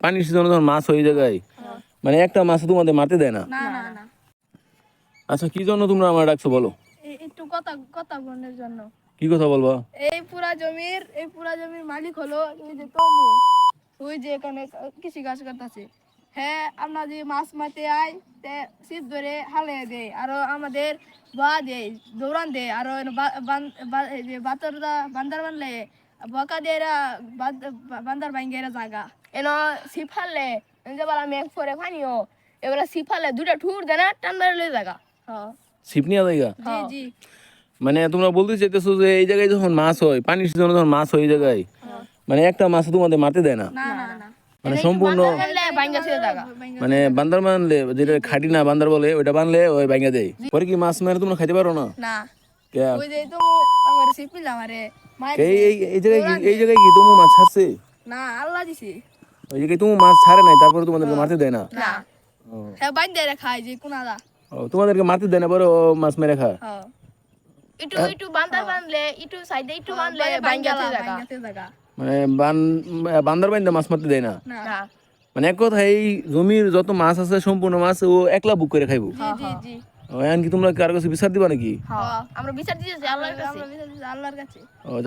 পানির সিজনে যখন মাছ ওই জায়গায় মানে একটা মাছ তোমাদের মারতে দেয় না? না না না আচ্ছা কি জন্য তোমরা আমার ডাকছো বলো? একটু কথা কথা বলার জন্য। কি কথা বলবা? এই পুরা জমির মালিক হলো ওই যে তমু, ওই যে এখানে কৃষি কাজ করতেছে। হ্যাঁ, আমরা যে মাছ মারতে আই তে ছিপ ধরে হালে দেয়, আর আমাদের বা দেয়, দৌড়ান দেয়, আর এই যে বাতরদা বান্দার বানলে বকা দিয়ে বান্দার ভাঙ্গেরা জাগা এন ছিপ হারলে যে বলা মেঘ পরে পানিও এবার ছিপ হারলে দুটা ঠুর দেয় না টান্ডার লয়ে জাগা। হ্যাঁ ছিপ নিয়ে জায়গা? জি জি মানে তোমরা বলতে চাইতেছো যে এই জায়গায় যখন মাছ হয়, পানির সিজনে যখন মাছ হয় এই জায়গায় মানে একটা মাছ তোমাদের মারতে দেয় না? না না না মানে সম্পূর্ণ মানে বান্দার বানলে যেটা খাটি না বান্দার বলে ওইটা বানলে ওই ভাঙ্গা দেয়। পরে কি মাছ মেরে তোমরা খাইতে পারো না? না কে ওই যে তো আমার সিপিল আমারে এই জায়গায় কি তুমি মাছ ছাড়ছে? না আল্লাহ দিছে। ওই জায়গায় তুমি মাছ ছাড়ে নাই তারপরে তোমাদেরকে মারতে দেয় না? না ও। হ্যাঁ বাইন দিয়ে খায় যে কোনাদা। ও, তোমাদেরকে মারতে দেয় না পরে ও মাছ মেরে খায়? হ্যাঁ একটু বান্দার বানলে একটু সাইডে একটু বানলে বাইঙ্গাতে জায়গা মানে বান্দার বাইন্দা মাছ মারতে দেয় না? না মানে এক কথা এই জমির যত মাছ আছে সম্পূর্ণ মাছ ও একলা বুক করে খাইবো? জি জি জি ও, এখন কি তোমরা কার কাছে বিচার দিবা নাকি? হ্যাঁ আমরা বিচার দিয়েছি আল্লাহর কাছে। ও,